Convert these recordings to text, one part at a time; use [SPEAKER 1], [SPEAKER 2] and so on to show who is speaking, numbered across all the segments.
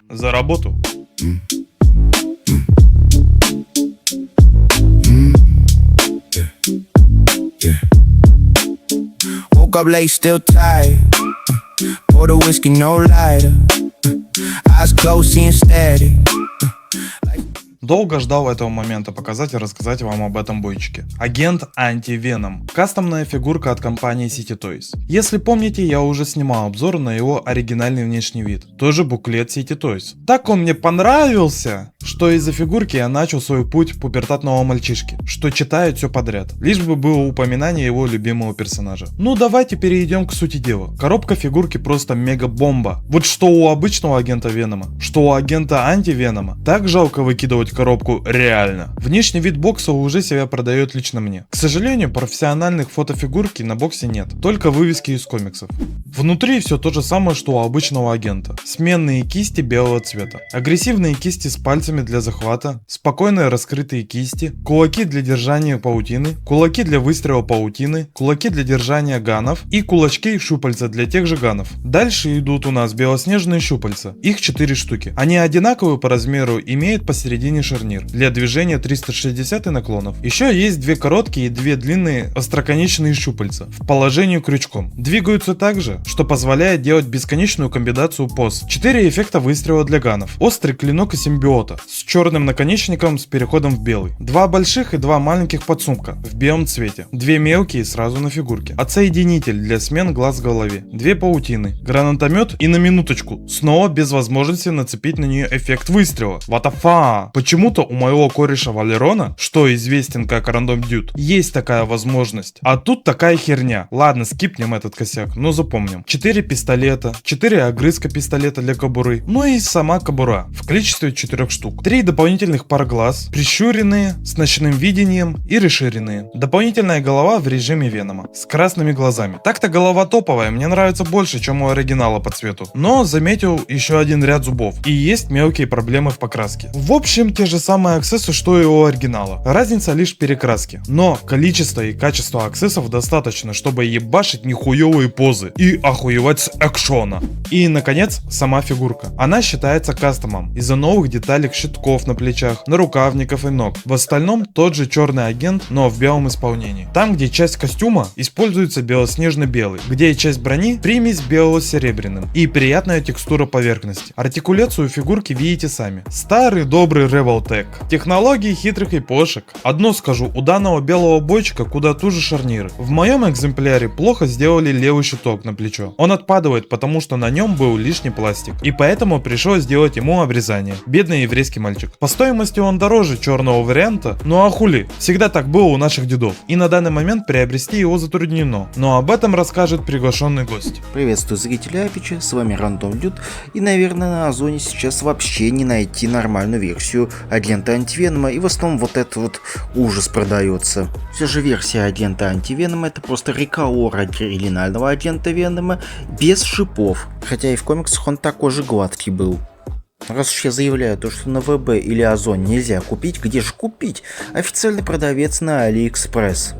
[SPEAKER 1] За работу.
[SPEAKER 2] Woke up late, still tired. Pour the whiskey, no lighter. Eyes closed, seeing static.
[SPEAKER 1] Долго ждал этого момента показать и рассказать вам об этом бойчике. Агент Антивеном. Кастомная фигурка от компании City Toys. Если помните, я уже снимал обзор на его оригинальный внешний вид. Тоже буклет City Toys. Так он мне понравился, что из-за фигурки я начал свой путь пубертатного мальчишки, что читает все подряд. Лишь бы было упоминание его любимого персонажа. Ну давайте перейдем к сути дела. Коробка фигурки просто мега-бомба. Вот что у обычного агента Венома, что у агента Антивенома. Так жалко выкидывать коробку реально. Внешний вид бокса уже себя продает лично мне. К сожалению, профессиональных фотофигурки на боксе нет, только вывески из комиксов. Внутри все то же самое, что у обычного агента. Сменные кисти белого цвета, агрессивные кисти с пальцами для захвата, спокойные раскрытые кисти, кулаки для держания паутины, кулаки для выстрела паутины, кулаки для держания ганов и кулачки и щупальца для тех же ганов. Дальше идут у нас белоснежные щупальца, их 4 штуки. Они одинаковые по размеру, имеют посередине шарнир для движения 360 и наклонов. Еще есть 2 короткие и 2 длинные остроконечные щупальца в положении крючком. Двигаются так же, что позволяет делать бесконечную комбинацию поз. 4 эффекта выстрела для ганов. Острый клинок и симбиота с черным наконечником с переходом в белый. 2 больших и 2 маленьких подсумка в белом цвете. 2 мелкие сразу на фигурке. Отсоединитель для смен глаз в голове. 2 паутины. Гранатомет и на минуточку снова без возможности нацепить на нее эффект выстрела. What the fuck? Почему-то у моего кореша Валерона, что известен как Random Dude, есть такая возможность. А тут такая херня. Ладно, скипнем этот косяк, но запомним. 4 пистолета, 4 огрызка пистолета для кобуры, ну и сама кобура в количестве 4 штук. 3 дополнительных пар глаз, прищуренные, с ночным видением и расширенные. Дополнительная голова в режиме Венома, с красными глазами. Так-то голова топовая, мне нравится больше, чем у оригинала по цвету. Но заметил еще один ряд зубов. И есть мелкие проблемы в покраске. В общем, те же самые аксессы, что и у оригинала. Разница лишь в перекраске. Но количество и качество аксессов достаточно, чтобы ебашить нихуевые позы и охуевать с экшона. И, наконец, сама фигурка. Она считается кастомом из-за новых деталек щитков на плечах, нарукавников и ног. В остальном тот же черный агент, но в белом исполнении. Там, где часть костюма используется белоснежно-белый, где часть брони примесь белого с серебряным и приятная текстура поверхности. Артикуляцию фигурки видите сами. Старый добрый Revoltech. Технологии хитрых япошек. Одно скажу, у данного белого бойчика куда туже шарниры. В моем экземпляре плохо сделали левый щиток на плечо. Он отпадает, потому что на нем был лишний пластик. И поэтому пришлось сделать ему обрезание. Бедный еврейский мальчик. По стоимости он дороже черного варианта, ну а хули, всегда так было у наших дедов. И на данный момент приобрести его затруднено. Но об этом расскажет приглашенный гость.
[SPEAKER 3] Приветствую зрители Апича, с вами Random Dude, и наверное на Озоне сейчас вообще не найти нормальную версию агента Антивенома, и в основном вот этот вот ужас продается. Все же версия агента Антивенома это просто реколор оригинального агента Венома без шипов, хотя и в комиксах он такой же гладкий был. Раз уж я заявляю то, что на ВБ или Озон нельзя купить, где же купить? Официальный продавец на AliExpress.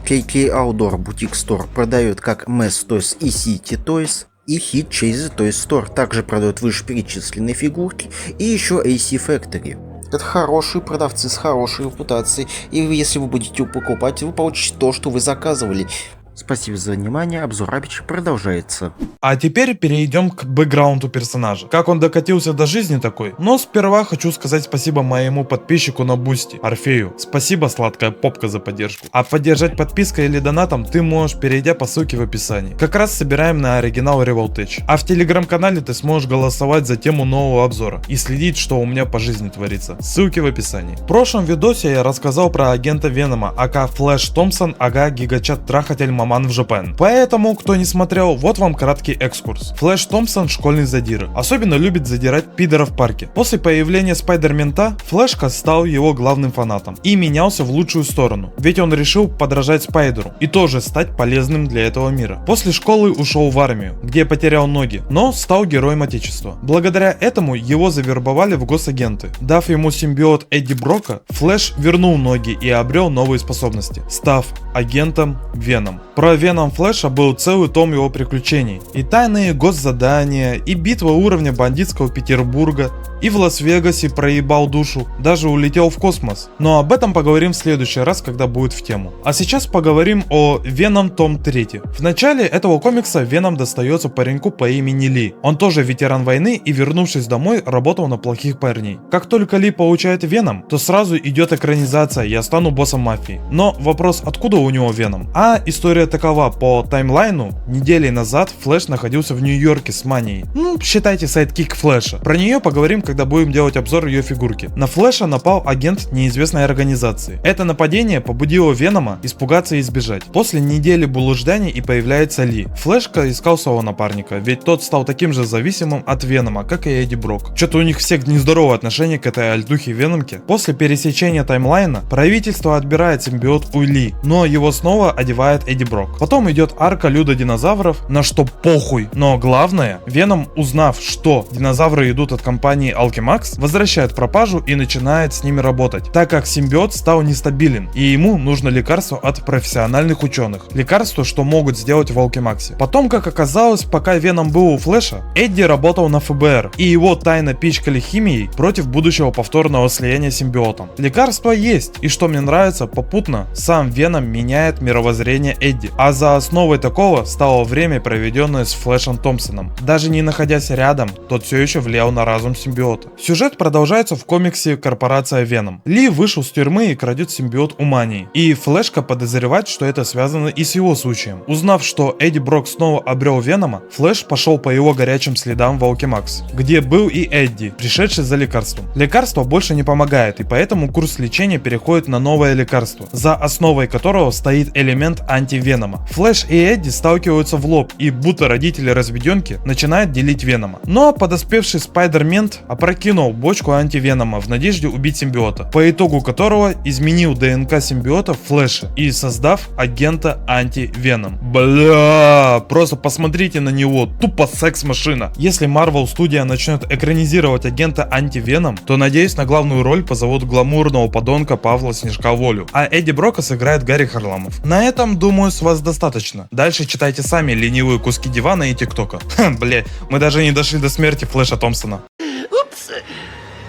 [SPEAKER 3] KK Outdoor Boutique Store продает как Mass Toys и City Toys, и Hit Chase Toy Store также продает вышеперечисленные фигурки, и еще AC Factory. Это хорошие продавцы с хорошей репутацией, и если вы будете его покупать, вы получите то, что вы заказывали. Спасибо за внимание, обзор Апича продолжается.
[SPEAKER 1] А теперь перейдем к бэкграунду персонажа. Как он докатился до жизни такой? Но сперва хочу сказать спасибо моему подписчику на Бусти, Орфею. Спасибо, сладкая попка, за поддержку. А поддержать подпиской или донатом ты можешь, перейдя по ссылке в описании. Как раз собираем на оригинал Revoltech. А в телеграм-канале ты сможешь голосовать за тему нового обзора и следить, что у меня по жизни творится. Ссылки в описании. В прошлом видосе я рассказал про агента Венома, ака Флэш Томпсон, ага гигачат трахатель маман в Japan. Поэтому, кто не смотрел, вот вам краткий экскурс. Флэш Томпсон школьный задира. Особенно любит задирать пидора в парке. После появления Спайдер-мента, Флэшка стал его главным фанатом и менялся в лучшую сторону. Ведь он решил подражать Спайдеру и тоже стать полезным для этого мира. После школы ушел в армию, где потерял ноги, но стал героем отечества. Благодаря этому его завербовали в госагенты. Дав ему симбиот Эдди Брока, Флэш вернул ноги и обрел новые способности, став агентом Веном. Про Веном Флэша был целый том его приключений. И тайные госзадания, и битва уровня бандитского Петербурга, и в Лас-Вегасе проебал душу, даже улетел в космос. Но об этом поговорим в следующий раз, когда будет в тему. А сейчас поговорим о Веном том 3. В начале этого комикса Веном достается пареньку по имени Ли. Он тоже ветеран войны и, вернувшись домой, работал на плохих парней. Как только Ли получает Веном, то сразу идет экранизация «Я стану боссом мафии». Но вопрос, откуда у него Веном? А история такова: по таймлайну, недели назад Флэш находился в Нью-Йорке с Манией. Считайте, сайдкик Флэша. Про нее поговорим, когда будем делать обзор ее фигурки. На Флэша напал агент неизвестной организации. Это нападение побудило Венома испугаться и избежать. После недели блужданий и появляется Ли. Флэшка искал своего напарника, ведь тот стал таким же зависимым от Венома, как и Эдди Брок. Что-то у них всех нездоровое отношение к этой альтухе Веномке. После пересечения таймлайна правительство отбирает симбиот у Ли, но его снова одевает Эдди Брок. Потом идет арка Люда динозавров, на что похуй. Но главное, Веном, узнав, что динозавры идут от компании Alchemax, возвращает пропажу и начинает с ними работать, так как симбиот стал нестабилен и ему нужно лекарство от профессиональных ученых. Лекарство, что могут сделать в Alchemax. Потом, как оказалось, пока Веном был у Флэша, Эдди работал на ФБР и его тайно пичкали химией против будущего повторного слияния симбиотом. Лекарство есть, и что мне нравится, попутно сам Веном меняет мировоззрение Эдди, а за основой такого стало время, проведенное с Флэшем Томпсоном. Даже не находясь рядом, тот все еще влиял на разум симбиота. Сюжет продолжается в комиксе «Корпорация Веном». Ли вышел с тюрьмы и крадет симбиот у Мании, и Флэшка подозревает, что это связано и с его случаем. Узнав, что Эдди Брок снова обрел Венома, Флэш пошел по его горячим следам в Alchemax, где был и Эдди, пришедший за лекарством. Лекарство больше не помогает, и поэтому курс лечения переходит на новое лекарство, за основой которого стоит элемент антивенома. Флэш и Эдди сталкиваются в лоб, и будто родители разведенки начинают делить Венома. Но подоспевший Спайдер-Мент опрокинул бочку антивенома в надежде убить симбиота, по итогу которого изменил ДНК симбиота в Флэше и создав агента антивеном. Бля, просто посмотрите на него, тупо секс-машина. Если Marvel студия начнет экранизировать агента антивеном, то надеюсь, на главную роль позовут гламурного подонка Павла Снежка Волю, а Эдди Брока сыграет Гарри Харламов. На этом, думаю, с вас достаточно. Дальше читайте сами ленивые куски дивана и тиктока. Бля, мы даже не дошли до смерти Флэша Томпсона.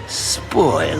[SPEAKER 4] Спойлер.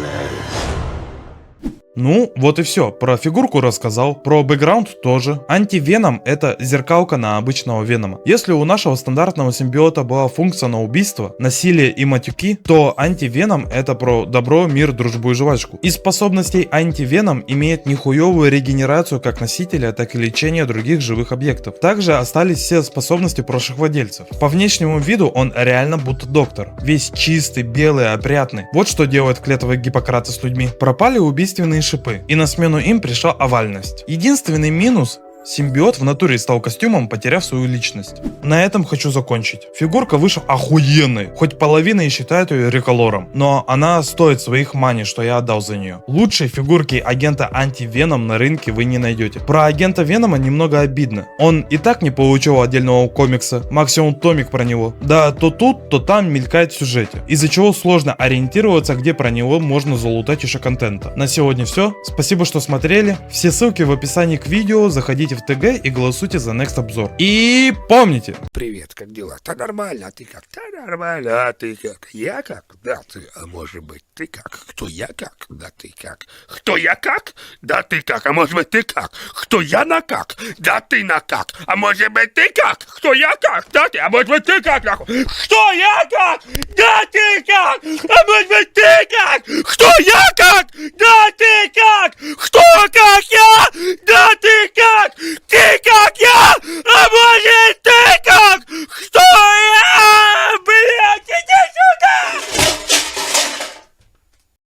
[SPEAKER 1] Ну, вот и все. Про фигурку рассказал, про бэкграунд тоже. Антивеном — это зеркалка на обычного Венома. Если у нашего стандартного симбиота была функция на убийство, насилие и матюки, то антивеном — это про добро, мир, дружбу и жвачку. Из способностей антивеном имеет нихуевую регенерацию как носителя, так и лечение других живых объектов. Также остались все способности прошлых владельцев. По внешнему виду он реально будто доктор. Весь чистый, белый, опрятный. Вот что делает клетовый Гиппократа с людьми. Пропали убийственные шипы, и на смену им пришла овальность. Единственный минус — симбиот в натуре стал костюмом, потеряв свою личность. На этом хочу закончить. Фигурка вышла охуенной, хоть половина и считает ее реколором, но она стоит своих мани, что я отдал за нее. Лучшей фигурки агента антивеном на рынке вы не найдете. Про агента Венома немного обидно. Он и так не получил отдельного комикса, максимум томик про него. Да, то тут, то там мелькает в сюжете, из-за чего сложно ориентироваться, где про него можно залутать еще контента. На сегодня все. Спасибо, что смотрели. Все ссылки в описании к видео. Заходите в ТГ и голосуйте за next обзор. И помните.
[SPEAKER 4] Привет, как дела? Да нормально, а ты как? Да нормально, а ты как? Я как? Да ты, а может быть ты как? Кто я как? Да ты как? Кто я как? Да ты как? А может быть ты как? Кто я на как? Да ты на как? А может быть ты как? Кто я как? Да ты, а может быть ты как? Нахуй? Что я как? Да ты как? А может быть ты как? Кто я как? Да ты как? Кто